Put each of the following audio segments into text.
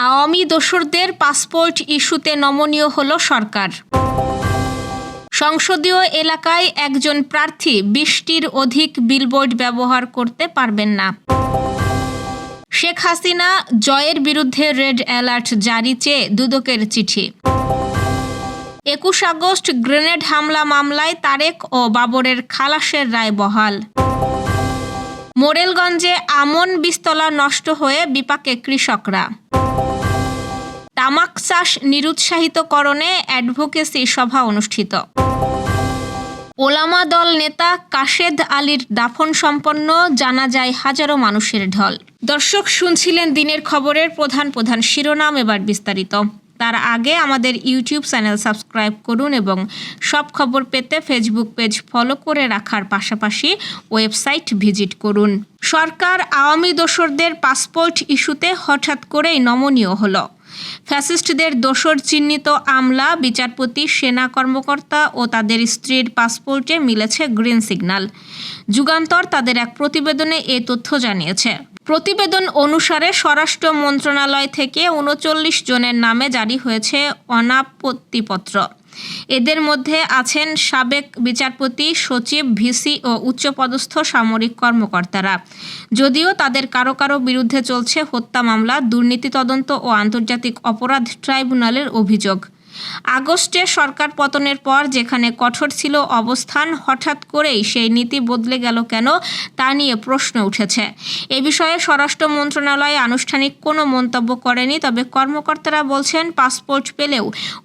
Awami দোসরদের passport ইস্যুতে নমনীয় হল সরকার। সংসদীয় এলাকায় একজন প্রার্থী ২০টির অধিক বিলবোর্ড ব্যবহার করতে পারবেন না। শেখ হাসিনা জয়ের বিরুদ্ধে রেড অ্যালার্ট জারি চেয়ে দুদকের চিঠি। ২১ আগস্ট গ্রেনেড হামলা মামলায় তারেক ও বাবরের খালাসের রায় বহাল। মোরেলগঞ্জে আমন বীজতলা নষ্ট হয়ে বিপাকে কৃষকরা। তামাক চাষ নিরুৎসাহিতকরণে অ্যাডভোকেসি সভা অনুষ্ঠিত। ওলামা দল নেতা কাশেদ আলীর দাফন সম্পন্ন, জানাজায় হাজারো মানুষের ঢল। দর্শক, শুনছিলেন দিনের খবরের প্রধান প্রধান শিরোনাম, এবার বিস্তারিত। তার আগে আমাদের ইউটিউব চ্যানেল সাবস্ক্রাইব করুন এবং সব খবর পেতে ফেসবুক পেজ ফলো করে রাখার পাশাপাশি ওয়েবসাইট ভিজিট করুন। সরকার আওয়ামী দোসরদের পাসপোর্ট ইস্যুতে হঠাৎ করেই নমনীয় হলো। ফ্যাসিস্টদের দোসর চিহ্নিত আমলা, বিচারপতি, সেনা কর্মকর্তা ও তাদের স্ত্রীর পাসপোর্টে মিলেছে গ্রিন সিগন্যাল। যুগান্তর তাদের এক প্রতিবেদনে এ তথ্য জানিয়েছে। প্রতিবেদন অনুসারে স্বরাষ্ট্র মন্ত্রণালয় থেকে ৩৯ জনের নামে জারি হয়েছে অনাপত্তিপত্র। এদের মধ্যে আছেন সাবেক বিচারপতি, সচিব, ভিসি ও উচ্চপদস্থ সামরিক কর্মকর্তারা। যদিও তাদের কারো কারো বিরুদ্ধে চলছে হত্যা মামলা, দুর্নীতি তদন্ত ও আন্তর্জাতিক অপরাধ ট্রাইব্যুনালের অভিযোগ। আগস্টে সরকার পতনের পর যেখানে কঠোর ছিল অবস্থান, হঠাৎ করেই সেই নীতি বদলে গেল কেন তা নিয়ে প্রশ্ন উঠেছে। এ বিষয়ে স্বরাষ্ট্র মন্ত্রণালয় আনুষ্ঠানিক কোনো মন্তব্য করেনি, তবে কর্মকর্তারা বলছেন পাসপোর্ট পেলেও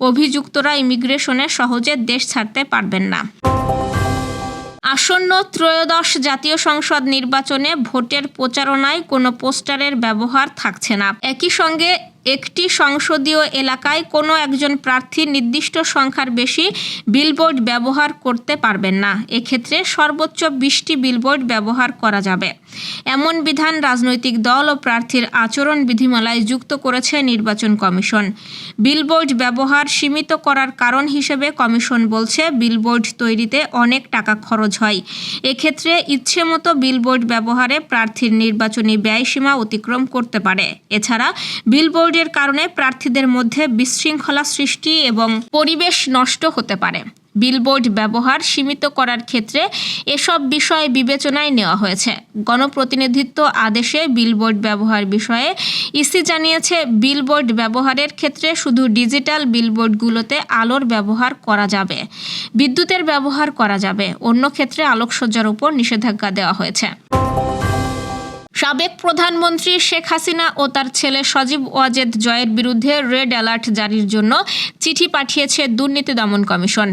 অভিযুক্তরা ইমিগ্রেশনে সহজে দেশ ছাড়তে পারবেন না। আসন্ন ত্রয়োদশ জাতীয় সংসদ নির্বাচনে ভোটের প্রচারণায় কোনো পোস্টারের ব্যবহার থাকছে না। একই সঙ্গে একটি সংসদীয় এলাকায় কোনো একজন প্রার্থী নির্দিষ্ট সংখ্যার বেশি বিলবোর্ড ব্যবহার করতে পারবেন না। এক্ষেত্রে সর্বোচ্চ ২০টি বিলবোর্ড ব্যবহার করা যাবে। এমন বিধান রাজনৈতিক দল ও প্রার্থীর আচরণ বিধিমালায় যুক্ত করেছে নির্বাচন কমিশন। বিলবোর্ড ব্যবহার সীমিত করার কারণ হিসেবে কমিশন বলছে, বিলবোর্ড তৈরিতে অনেক টাকা খরচ হয়। এক্ষেত্রে ইচ্ছেমতো বিলবোর্ড ব্যবহারে প্রার্থীর নির্বাচনী ব্যয়সীমা অতিক্রম করতে পারে। এছাড়া বিলবোর্ড এর কারণে প্রার্থীদের মধ্যে বিশৃঙ্খলা সৃষ্টি এবং পরিবেশ নষ্ট হতে পারে। বিলবোর্ড ব্যবহার সীমিত করার ক্ষেত্রে এসব বিষয় বিবেচনায় নেওয়া হয়েছে। গণপ্রতিনিধিত্ব আদেশে বিলবোর্ড ব্যবহার বিষয়ে ইসি জানিয়েছে, বিলবোর্ড ব্যবহারের ক্ষেত্রে শুধু ডিজিটাল বিলবোর্ডগুলোতে আলোর ব্যবহার করা যাবে, বিদ্যুতের ব্যবহার করা যাবে। অন্য ক্ষেত্রে আলোকসজ্জার উপর নিষেধাজ্ঞা দেওয়া হয়েছে। সাবেক প্রধানমন্ত্রী শেখ হাসিনা ও তার ছেলে সজীব ওয়াজেদ জয়ের বিরুদ্ধে রেড অ্যালার্ট জারির জন্য চিঠি পাঠিয়েছে দুর্নীতি দমন কমিশন।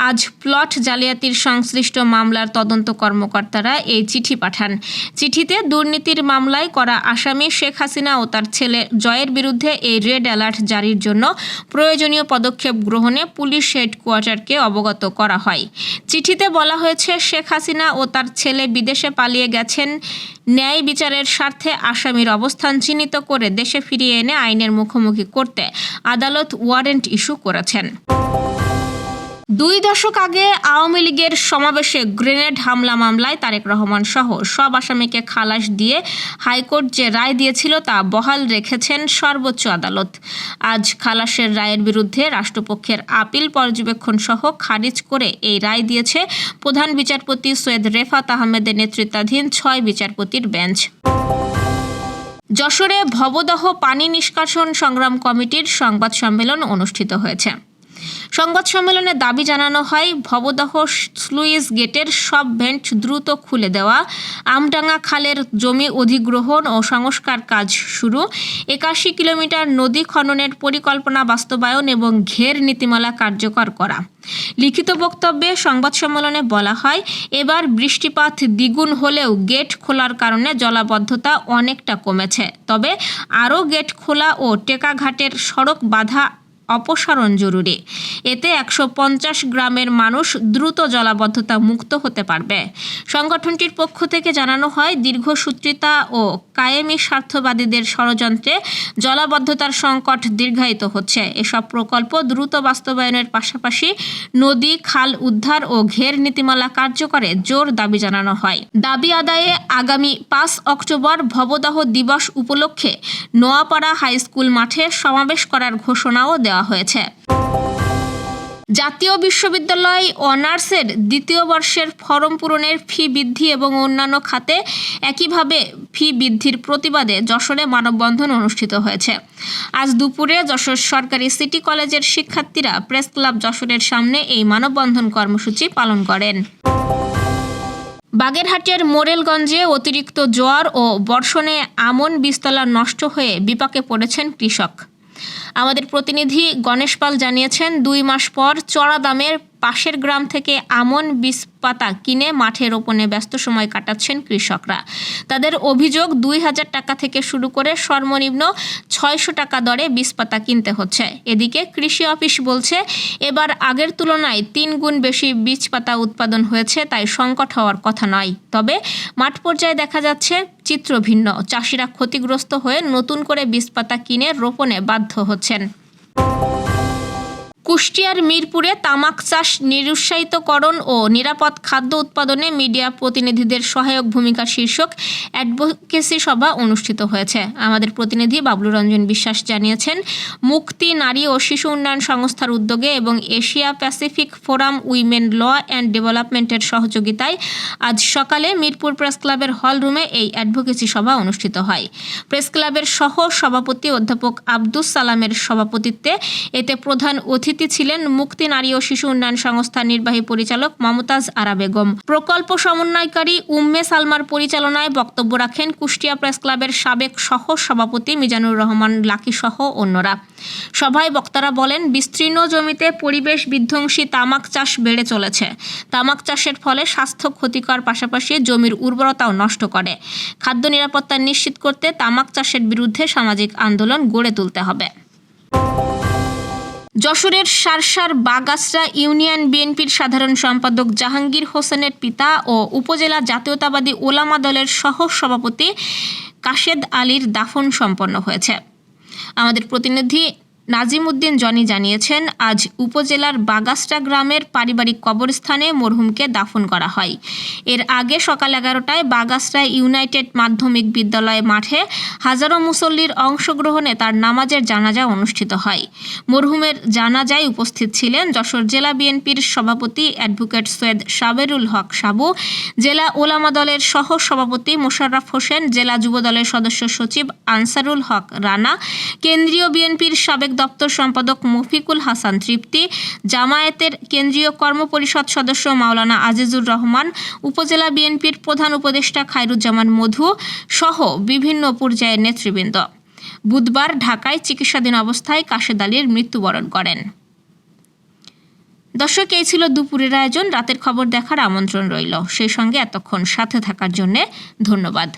আজ প্লট জালিয়াতির সংশ্লিষ্ট মামলার তদন্ত কর্মকর্তারা এই চিঠি পাঠান। চিঠিতে দুর্নীতির মামলায় করা আসামি শেখ হাসিনা ও তার ছেলে জয়ের বিরুদ্ধে এই রেড অ্যালার্ট জারির জন্য প্রয়োজনীয় পদক্ষেপ গ্রহণে পুলিশ হেডকোয়ার্টারকে অবগত করা হয়। চিঠিতে বলা হয়েছে, শেখ হাসিনা ও তার ছেলে বিদেশে পালিয়ে গেছেন। ন্যায় বিচারের স্বার্থে আসামির অবস্থান চিহ্নিত করে দেশে ফিরিয়ে এনে আইনের মুখোমুখি করতে আদালত ওয়ারেন্ট ইস্যু করেছেন। ২ দশক আগে আওয়ামী লীগের সমাবেশে গ্রেনেড হামলা মামলায় তারেক রহমান সহ সব আসামিকে খালাস দিয়ে হাইকোর্ট যে রায় দিয়েছিল তা বহাল রেখেছেন সর্বোচ্চ আদালত। আজ খালাসের রায়ের বিরুদ্ধে রাষ্ট্রপক্ষের আপিল পর্যবেক্ষণ সহ খারিজ করে এই রায় দিয়েছে প্রধান বিচারপতি সৈয়দ রেফাত আহমেদের নেতৃত্বাধীন ৬ বিচারপতির বেঞ্চ। যশোরে ভবদহ পানি নিষ্কাশন সংগ্রাম কমিটির সংবাদ সম্মেলন অনুষ্ঠিত হয়েছে। সংবাদ সম্মেলনে দাবি জানানো হয়, ভবদহ স্লুইস গেটের সব ভেন্ট দ্রুত খুলে দেওয়া, আমডাঙ্গা খালের জমি অধিগ্রহণ ও সংস্কার কাজ শুরু, ৮১ কিলোমিটার নদী খননের পরিকল্পনা বাস্তবায়ন এবং ঘের নীতিমালা কার্যকর করা। লিখিত বক্তব্যে সংবাদ সম্মেলনে বলা হয়, এবার বৃষ্টিপাত দ্বিগুণ হলেও গেট খোলার কারণে জলাবদ্ধতা অনেকটা কমেছে। তবে আরও গেট খোলা ও টেকাঘাটের সড়ক বাঁধা অপসারণ জরুরি। এতে 150 গ্রামের মানুষ দ্রুত জলাবদ্ধতা মুক্ত হতে পারবে। সংগঠনটির পক্ষ থেকে জানানো হয়, দীর্ঘসূত্রিতা ও কায়েমি স্বার্থবাদীদের ষড়যন্ত্রে জলাবদ্ধতার সংকট দীর্ঘায়িত হচ্ছে। এসব প্রকল্প দ্রুত বাস্তবায়নের পাশাপাশি নদী, খাল উদ্ধার ও ঘের নীতিমালা কার্যকরে জোর দাবি জানানো হয়। দাবি আদায়ে আগামী 5 অক্টোবর ভবদাহ দিবস উপলক্ষে নোয়াপাড়া হাইস্কুল মাঠে সমাবেশ করার ঘোষণাও দেওয়া হয়েছে। জাতীয় বিশ্ববিদ্যালয় অনার্সের দ্বিতীয় বর্ষের ফরম পূরণের ফি বৃদ্ধি এবং অন্যান্য খাতে একইভাবে ফি বৃদ্ধির প্রতিবাদে যশোরে মানববন্ধন অনুষ্ঠিত হয়েছে। আজ দুপুরে যশোর সরকারি সিটি কলেজের শিক্ষার্থীরা প্রেস ক্লাব যশোরের সামনে এই মানববন্ধন কর্মসূচি পালন করেন। বাগেরহাটের মোরেলগঞ্জে অতিরিক্ত জোয়ার ও বর্ষণে আমন বীজতলা নষ্ট হয়ে বিপাকে পড়েছেন কৃষক। আমাদের প্রতিনিধি গণেশ পাল জানিয়েছেন, 2 মাস পর চড়া দামের পাশের গ্রাম থেকে আমন বীজ পাতা কিনে মাঠে রোপণে ব্যস্ত সময় কাটাচ্ছেন কৃষকরা। তাদের অভিযোগ, 2000 টাকা থেকে শুরু করে সর্বনিম্ন 600 টাকা দরে বীজ পাতা কিনতে হচ্ছে। এদিকে কৃষি অফিস বলছে, এবার আগের তুলনায় 3 গুণ বেশি বীজ পাতা উৎপাদন হয়েছে, তাই সংকট হওয়ার কথা নয়। তবে মাঠ পর্যায়ে দেখা যাচ্ছে চিত্র ভিন্ন। চাষিরা ক্ষতিগ্রস্ত হয়ে নতুন করে বীজ পাতা কিনে রোপণে বাধ্য হচ্ছেন। কুষ্টিয়ার মিরপুরে তামাক চাষ নিরুৎসাহিতকরণ ও নিরাপদ খাদ্য উৎপাদনে মিডিয়া প্রতিনিধিদের সহায়ক ভূমিকা শীর্ষক অ্যাডভোকেসি সভা অনুষ্ঠিত হয়েছে। আমাদের প্রতিনিধি বাবলু রঞ্জন বিশ্বাস জানিয়েছেন, মুক্তি নারী ও শিশু উন্নয়ন সংস্থার উদ্যোগে এবং Asia Pacific forum women law and ডেভেলপমেন্টের সহযোগিতায় আজ সকালে মিরপুর প্রেস ক্লাবের হল রুমে এই অ্যাডভোকেসি সভা অনুষ্ঠিত হয়। প্রেস ক্লাবের সহ সভাপতি অধ্যাপক আব্দুস সালামের সভাপতিত্বে এতে প্রধান অতিথি ছিলেন মুক্তি নারী ও শিশু উন্নয়ন সংস্থার নির্বাহী পরিচালক মমতাজ আরা বেগম। প্রকল্প সমন্বয়কারী উম্মে সালমার পরিচালনায় বক্তব্য রাখেন কুষ্টিয়া প্রেস ক্লাবের সাবেক সহ সভাপতি মিজানুর রহমান লাকি সহ অন্যরা। সভায় বক্তারা বলেন, বিস্তীর্ণ জমিতে পরিবেশ বিধ্বংসী তামাক চাষ বেড়ে চলেছে। তামাক চাষের ফলে স্বাস্থ্য ক্ষতিকর পাশাপাশি জমির উর্বরতাও নষ্ট করে। খাদ্য নিরাপত্তা নিশ্চিত করতে তামাক চাষের বিরুদ্ধে সামাজিক আন্দোলন গড়ে তুলতে হবে। যশোরের সারসার বাগাসরা ইউনিয়ন বিএনপির সাধারণ সম্পাদক জাহাঙ্গীর হোসেনের পিতা ও উপজেলা জাতীয়তাবাদী ওলামা দলের সহ সভাপতি কাশেদ আলীর দাফন সম্পন্ন হয়েছে। আমাদের প্রতিনিধি নাজিম উদ্দিন জনি জানিয়েছেন, আজ উপজেলার বাগাসরা গ্রামের পারিবারিক কবরস্থানে মরহুমকে দাফন করা হয়। এর আগে সকাল 11টায় বাগাসরা ইউনাইটেড মাধ্যমিক বিদ্যালয় মাঠে হাজারো মুসল্লির অংশগ্রহণে তার নামাজের জানাজা অনুষ্ঠিত হয়। মরহুমের জানাজায় উপস্থিত ছিলেন যশোর জেলা বিএনপির সভাপতি অ্যাডভোকেট সৈয়দ সাবেরুল হক সাবু, জেলা ওলামা দলের সহ সভাপতি মোশাররফ হোসেন, জেলা যুব দলের সদস্য সচিব আনসারুল হক রানা, কেন্দ্রীয় বিএনপির সাবেক দপ্তর সম্পাদক মফিকুল হাসান তৃপ্তি, জামায়াতের কেন্দ্রীয় কর্মপরিষদ সদস্য মাওলানা আজিজুর রহমান, উপজেলা বিএনপির প্রধান উপদেষ্টা খায়রুজ্জামান মধু সহ বিভিন্ন পর্যায়ের নেতৃবৃন্দ বুধবার ঢাকায় চিকিৎসাধীন অবস্থায় কাশেদ আলীর মৃত্যুবরণ করেন। দর্শক, এই ছিল দুপুরের আয়োজন। রাতের খবর দেখার আমন্ত্রণ রইল। সেই সঙ্গে এতক্ষণ সাথে থাকার জন্য ধন্যবাদ।